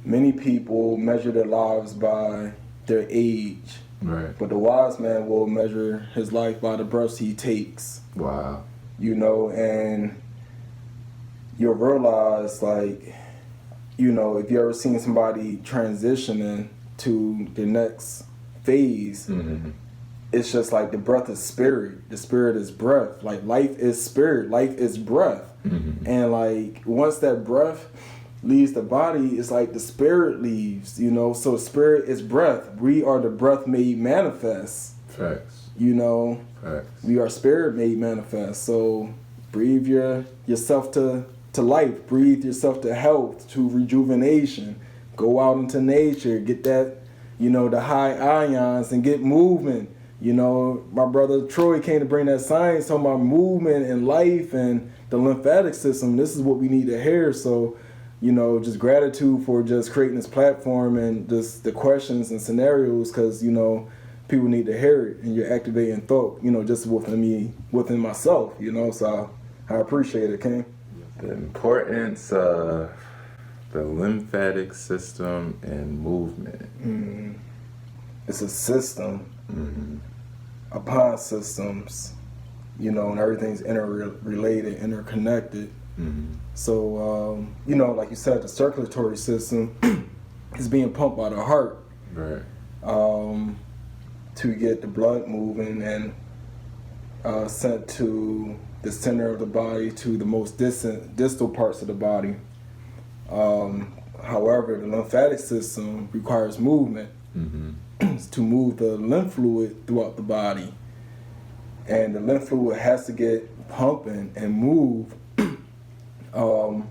many people measure their lives by their age. Right. But the wise man will measure his life by the breaths he takes. Wow. You know, and you'll realize, like, you know, if you ever seen somebody transitioning to the next phase, it's just like the breath is spirit. The spirit is breath. Like, life is spirit. Life is breath. And, like, once that breath leaves the body, it's like the spirit leaves, you know. So spirit is breath. We are the breath made manifest. Facts. You know. Facts. We are spirit made manifest. So breathe yourself to life. Breathe yourself to health, to rejuvenation. Go out into nature. Get that, you know, the high ions and get movement. You know, my brother Troy came to bring that science, talking about movement and life and the lymphatic system. This is what we need to hear. So, you know, just gratitude for just creating this platform and just the questions and scenarios, because, you know, people need to hear it, and you're activating thought, you know, just within myself, you know. So I appreciate it, King. The importance of the lymphatic system and movement. It's a system upon systems, you know, and everything's interrelated, interconnected. So, you know, like you said, the circulatory system is being pumped by the heart, Right. To get the blood moving and sent to the center of the body, to the most distal parts of the body. However, the lymphatic system requires movement to move the lymph fluid throughout the body. And the lymph fluid has to get pumping and move. And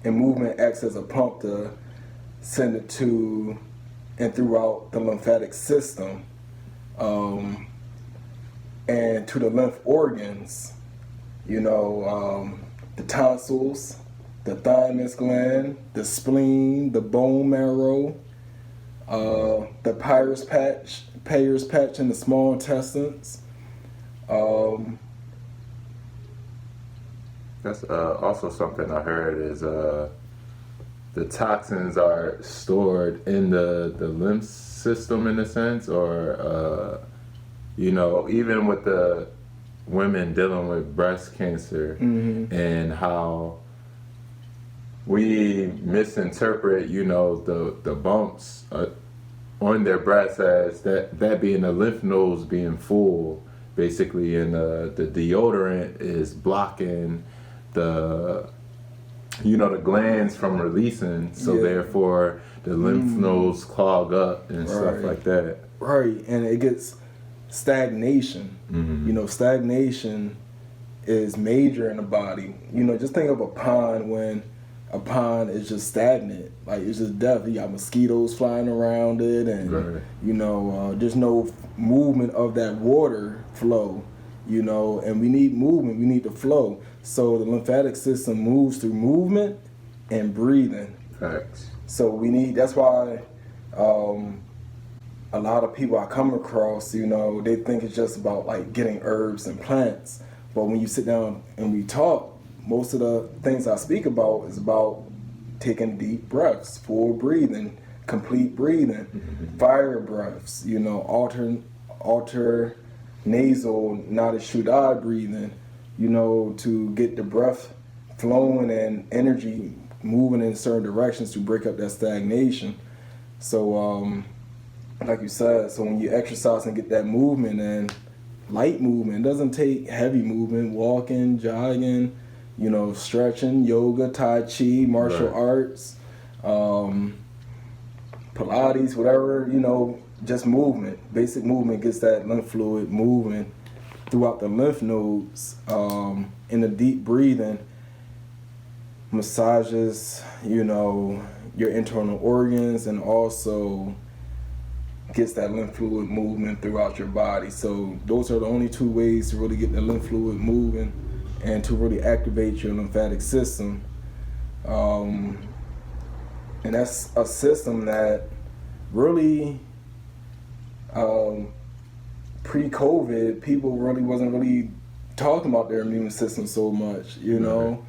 movement acts as a pump to send it to and throughout the lymphatic system, and to the lymph organs, you know, the tonsils, the thymus gland, the spleen, the bone marrow, the Peyer's patch in the small intestines. That's also something I heard is the toxins are stored in the lymph system in a sense, or you know, even with the women dealing with breast cancer and how we misinterpret, you know, the bumps on their breasts as that being the lymph nodes being full, basically, and the deodorant is blocking the, you know, the glands from releasing, so therefore the lymph nodes clog up and stuff like that. Right, and it gets stagnation. You know, stagnation is major in the body. You know, just think of a pond when a pond is just stagnant, like it's just death. You got mosquitoes flying around it, and you know, there's no movement of that water flow. You know, and we need movement. We need the flow. So the lymphatic system moves through movement and breathing. Facts. So we need. That's why a lot of people I come across, you know, they think it's just about like getting herbs and plants. But when you sit down and we talk, most of the things I speak about is about taking deep breaths, full breathing, complete breathing, fire breaths, you know, alter nasal, not a Shuddha breathing, you know, to get the breath flowing and energy moving in certain directions to break up that stagnation. So, like you said, so when you exercise and get that movement and light movement, it doesn't take heavy movement, walking, jogging, you know, stretching, yoga, Tai Chi, martial arts, Pilates, whatever, you know, just movement. Basic movement gets that lymph fluid moving throughout the lymph nodes, in the deep breathing, massages, you know, your internal organs, and also gets that lymph fluid movement throughout your body. So those are the only two ways to really get the lymph fluid moving and to really activate your lymphatic system. And that's a system that really, pre-COVID, people really wasn't really talking about their immune system so much, you know.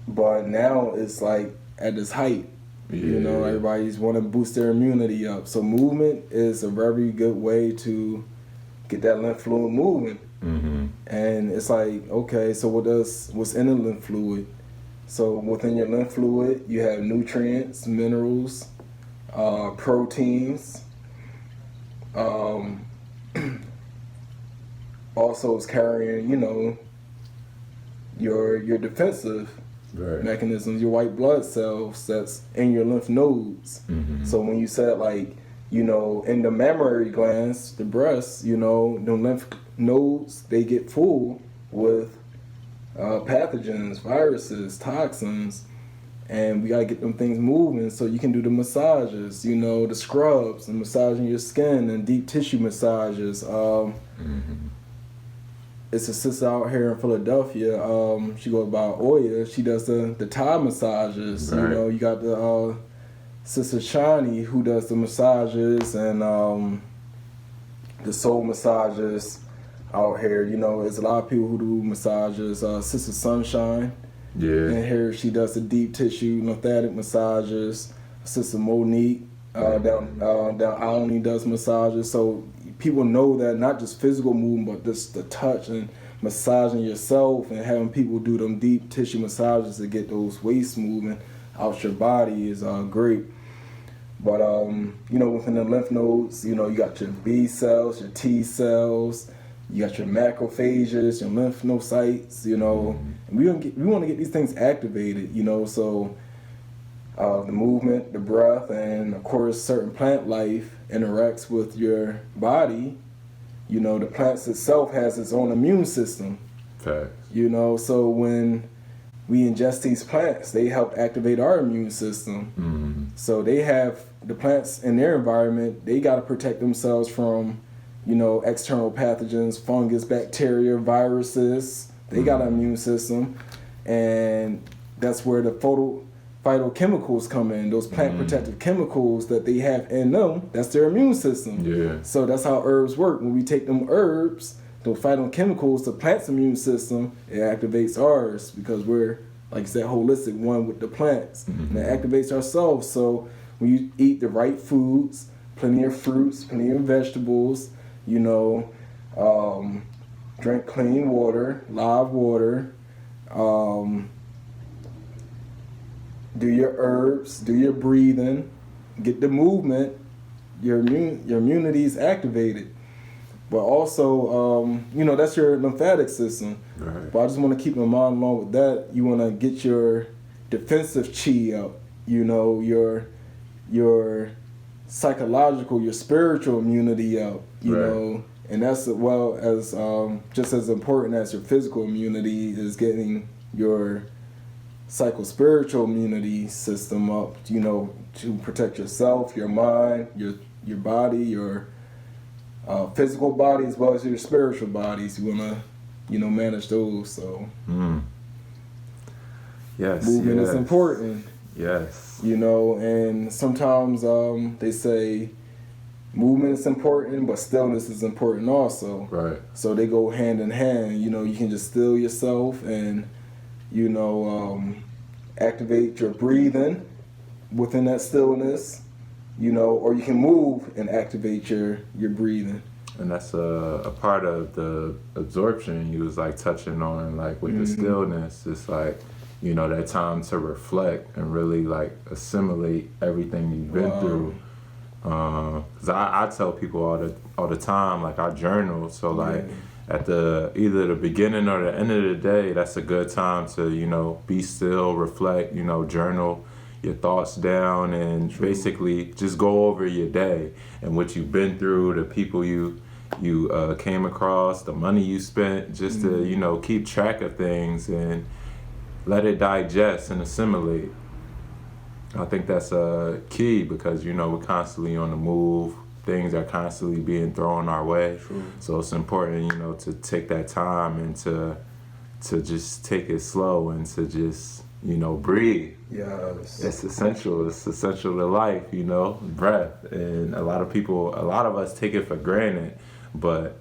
but now it's like at this height. You know, everybody's want to boost their immunity up. So movement is a very good way to get that lymph fluid moving. Mm-hmm. And it's like, okay, so what's in the lymph fluid? So within your lymph fluid, you have nutrients, minerals, proteins. Also, it's carrying, you know, your defensive mechanisms, your white blood cells that's in your lymph nodes. Mm-hmm. So when you said, like, you know, in the mammary glands, the breasts, you know, the lymph nodes, they get full with pathogens, viruses, toxins, and we gotta get them things moving so you can do the massages, you know, the scrubs and massaging your skin and deep tissue massages. It's a sister out here in Philadelphia. She goes by Oya. She does the Thai massages. Right. You know, you got the sister Shani who does the massages and the soul massages out here. You know, there's a lot of people who do massages. Sister Sunshine. And here she does the deep tissue lymphatic massages. Sister Monique down Alney does massages. So people know that not just physical movement, but just the touch and massaging yourself and having people do them deep tissue massages to get those wastes moving out your body is great. But you know, within the lymph nodes, you know, you got your B cells, your T cells, you got your macrophages, your lymphocytes, you know, and we want to get these things activated, you know. So the movement, the breath, and of course certain plant life interacts with your body. You know, the plants itself has its own immune system. Facts. You know, so when we ingest these plants, they help activate our immune system. Mm-hmm. So they have the plants in their environment, they got to protect themselves from, you know, external pathogens, fungus, bacteria, viruses. They got an immune system, and that's where the phytochemicals come in. Those plant protective chemicals that they have in them, that's their immune system. Yeah. So that's how herbs work. When we take them herbs, those phytochemicals, the plant's immune system, it activates ours because we're, like you said, holistic, one with the plants. And it activates ourselves. So when you eat the right foods, plenty of fruits, plenty of vegetables, you know, drink clean water, live water, do your herbs, do your breathing, get the movement, your immunity is activated. But also, you know, that's your lymphatic system. Right. But I just want to keep in mind along with that, you want to get your defensive chi up, you know, your psychological, your spiritual immunity up, you know, and that's well as just as important as your physical immunity is getting your psycho-spiritual immunity system up, you know, to protect yourself, your mind, your body, your physical body as well as your spiritual bodies. You want to, you know, manage those. So movement is important. Yes. You know, and sometimes they say movement is important, but stillness is important also. Right. So they go hand in hand. You know, you can just still yourself and, you know, activate your breathing within that stillness, you know, or you can move and activate your breathing. And that's a part of the absorption you was like touching on, like with the stillness. It's like, you know, that time to reflect and really like assimilate everything you've been through. Cause I tell people all the time, like I journal. So like at either the beginning or the end of the day, that's a good time to, you know, be still, reflect, you know, journal your thoughts down and basically just go over your day and what you've been through, the people you came across, the money you spent, just to, you know, keep track of things and let it digest and assimilate. I think that's key because, you know, we're constantly on the move. Things are constantly being thrown our way. True. So it's important, you know, to take that time and to just take it slow and to just, you know, breathe. Yes. It's essential. It's essential to life, you know, breath. And a lot of us take it for granted, but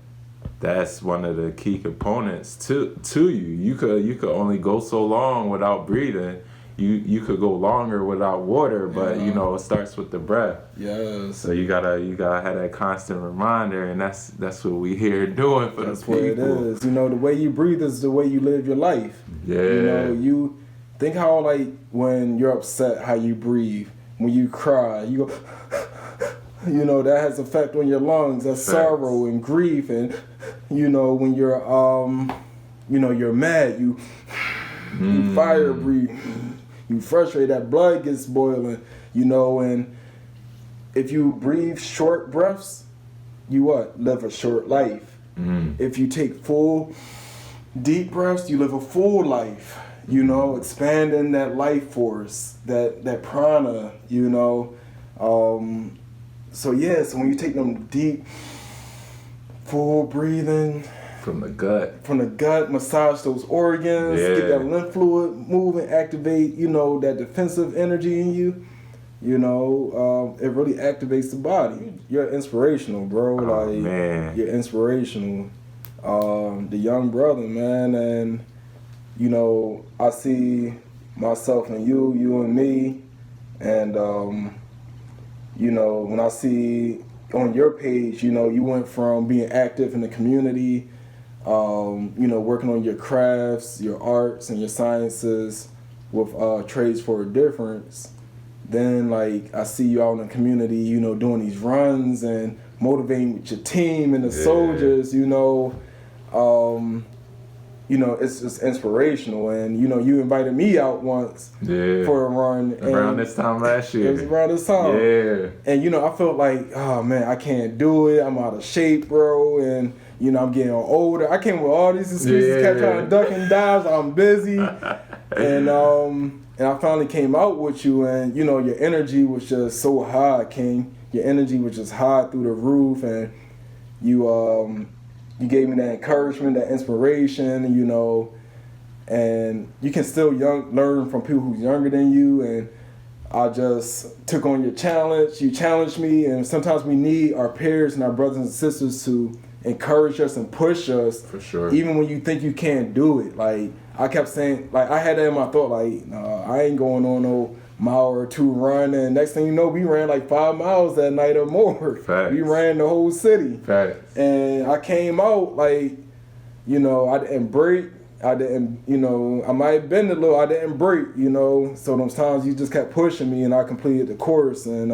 that's one of the key components to you. You could only go so long without breathing. You could go longer without water, but Yeah. you know, it starts with the breath. Yes. So you gotta have that constant reminder, and that's what we here doing for That's the what people. it is. You know, the way you breathe is the way you live your life. Yeah. You know, you think how, like, when you're upset, how you breathe. When you cry, you go, you know, that has effect on your lungs. That's Facts. sorrow and grief. And, you know, when you're, you know, you're mad, you fire breathe. You frustrate, that blood gets boiling, you know, and if you breathe short breaths, you what? Live a short life. If you take full, deep breaths, you live a full life, you know, expanding that life force, that prana, you know. So when you take them deep, full breathing, From the gut. massage those organs, get that lymph fluid moving, activate, you know, that defensive energy in you. You know, it really activates the body. You're inspirational, bro. Oh, like, man. you're inspirational. The young brother, man, and you know, I see myself in you and me, and you know, when I see on your page, you know, you went from being active in the community, you know, working on your crafts, your arts, and your sciences with Trades for a Difference. Then, like, I see you out in the community, you know, doing these runs and motivating with your team and the soldiers, you know. You know, it's just inspirational. And, you know, you invited me out once for a run. Around this time last year. It was around this time. Yeah. And, you know, I felt like, oh, man, I can't do it. I'm out of shape, bro. And, you know, I'm getting older. I came with all these excuses, kept trying to duck and dive. I'm busy. And I finally came out with you, and, you know, your energy was just so high, King. Your energy was just high through the roof, and you gave me that encouragement, that inspiration, you know, and you can still learn from people who's younger than you, and I just took on your challenge. You challenged me, and sometimes we need our peers and our brothers and sisters to encourage us and push us. For sure. Even when you think you can't do it. Like, I kept saying, like, I had that in my thought, like, nah, I ain't going on no mile or two run, and next thing you know, we ran like 5 miles that night or more. Facts. We ran the whole city. Facts. And I came out, like, you know, I didn't break. I didn't, you know, I might have been a little, I didn't break, you know. So those times you just kept pushing me, and I completed the course, and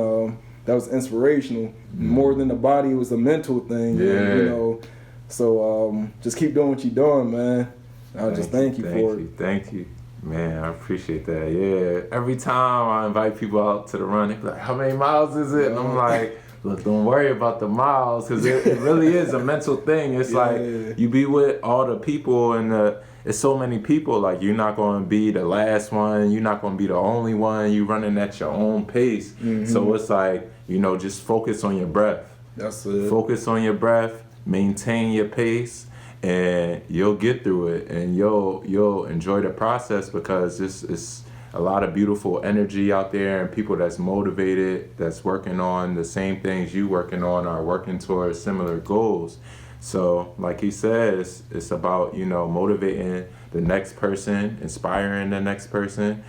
that was inspirational. More than the body, it was a mental thing. Yeah. And, you know, so just keep doing what you're doing, man. I just thank you for it. Thank you. Man, I appreciate that. Yeah. Every time I invite people out to the run, they be like, how many miles is it? And I'm like, look, don't worry about the miles, because it really is a mental thing. It's like you be with all the people, and it's so many people. Like, you're not going to be the last one. You're not going to be the only one. You running at your own pace. So it's like, you know, just focus on your breath. That's it. Focus on your breath. Maintain your pace. And you'll get through it, and you'll enjoy the process, because it's a lot of beautiful energy out there, and people that's motivated, that's working on the same things you working on, are working towards similar goals. So, like he says, it's about, you know, motivating the next person, inspiring the next person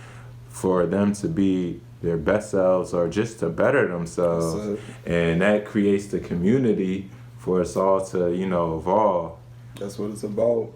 for them to be their best selves, or just to better themselves. And that creates the community for us all to, you know, evolve. That's what it's about.